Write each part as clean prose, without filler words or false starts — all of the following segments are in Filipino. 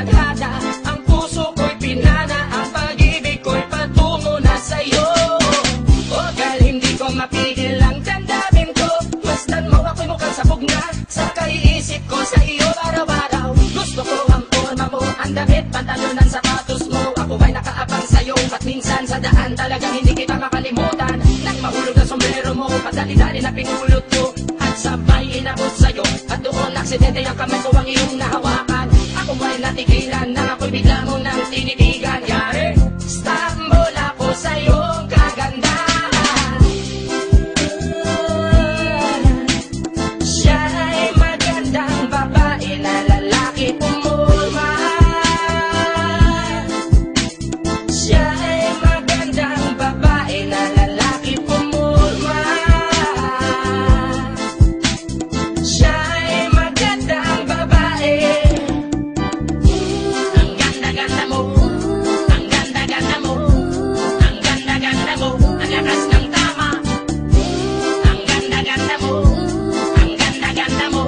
tadhana, ang puso ko'y pinana, ang pag-ibig ko'y patungo na sa'yo. O girl, hindi ko mapigil ang damdamin ko, masdan mo ako'y mukhang sabog na sa kaiisip ko sa iyo araw-araw. Gusto ko ang forma mo, ang damit, pantalon, ang sapatos mo. Ako ba'y nakaabang sa'yo, at minsan sa daan talagang hindi kita makalimutan. Nang mahulog na sombrero mo, padali-dali na pinulot ko, at sabay inabot sa'yo, at doon aksidente ang kamay ko ang iyong nahawakan. Ako ba'y natigilan, nang ako'y bigla mo nang tinitigan. Yari, stambol ako sa iyong kagandahan. Siya ay magandang babae na lalaki pumulma. Siya ay magandang babae na lalaki pumulma. Siya ay magandang babae. Ang ganda-ganda mo, ang ganda-ganda mo, ang ganda-ganda mo, ang lakas ng tama. Ang ganda-ganda mo, ang ganda-ganda mo,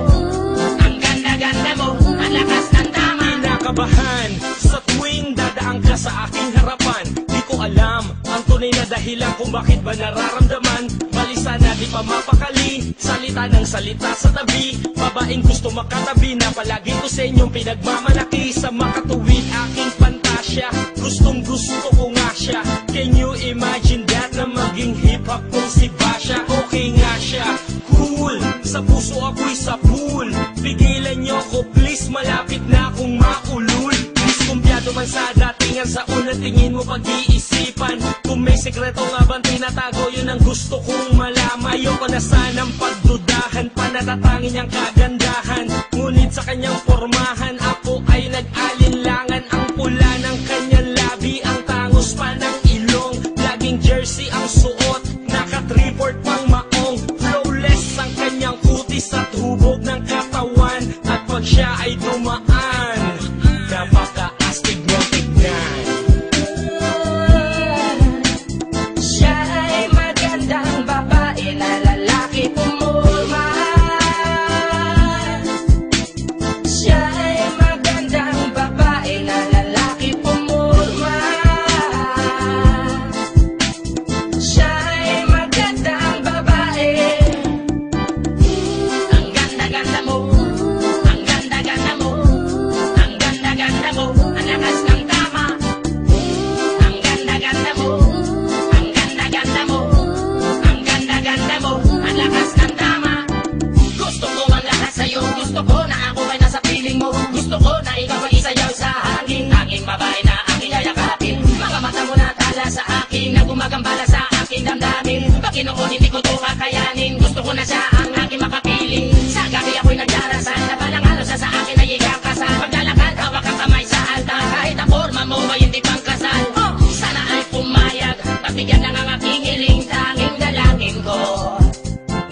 ang ganda-ganda mo, ang lakas ng tama. Kinakabahan sa tuwing dadaan ka sa aking harapan. Di ko alam ang tunay na dahilan kung bakit ba nararamdaman. Balisa na di pa mapakali, salita ng salita sa tabi. Babaeng gusto makatabi na palagi ko sa inyong pinagmamalaki. Sa makatuwid aking pantasya, gustong gusto ko nga siya. Can you imagine that na maging hip-hop kong si Basha? Okay nga siya, cool, sa puso ako'y sapul. Pigilan niyo ko please, malapit na akong maulul. Diskumpiyado man sa datingan, sa unang tingin mo pag-iisipan. Kung may sekreto nga bang tinatago, yun ang gusto kong malaman. Ayoko na sanang pagdudahan, panatatangin niyang kagandahan. Ngunit sa kanyang pormahan, ako ay nag-alinlangan. Ang pula ng kanyang labi, ang tangos pa ng ilong. Laging jersey ang suot, naka-3-4 pang maong. Flawless ang kanyang kutis at hubog ng katawan. At pag siya ay dumaan, napaka-astig niyang tignan. Siya ay magandang babae na lalaki pumulma. Siya ay magandang babae na lalaki pumulma. Siya ay magandang babae. Ang ganda-ganda mo, ang ganda-ganda mo, ang ganda-ganda mo, ang lakas ng tama. Ang ganda-ganda mo, ang ganda-ganda mo, ang ganda-ganda mo, ang lakas ng tama. Gusto ko ang lahat sa'yo, gusto ko na ako ay nasa piling mo. Gusto ko na ikaw ay isayaw sa hangin, tanging babae na aking yayakapin. Mga mata mo na tala sa akin, na gumagambala sa aking damdamin. Pagkinoon hindi ko to kakayanin, gusto ko na siya ang aking makapiling. Sa gabi ako'y nagdarasal, na palang halos sa akin ay ikakasal. Paglalakad, hawak ang kamay sa altar, kahit ang forma mo ay hindi pang kasal. Sana ay pumayag, pagbigyan ng ang aking hiling, tanging dalangin ko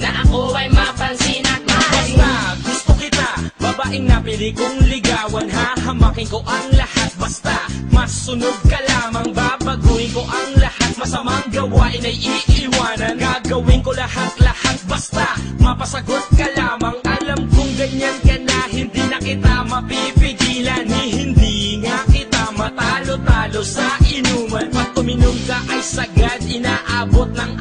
na ako ay mapansin at mahalin. Basta gusto kita, babaeng napili kong ligawan. Hahamakin ko ang lahat, basta masunod ka lamang. Babaguhin ko ang lahat, masamang gawain ay iiwanan. Gagawin ko lahat-lahat, basta mapasagot ka lamang. Alam kong ganyan ka na, hindi na kita mapipigilan. Hindi nga kita matalo-talo sa inuman. Pag tuminom ka ay sagad, inaabot ng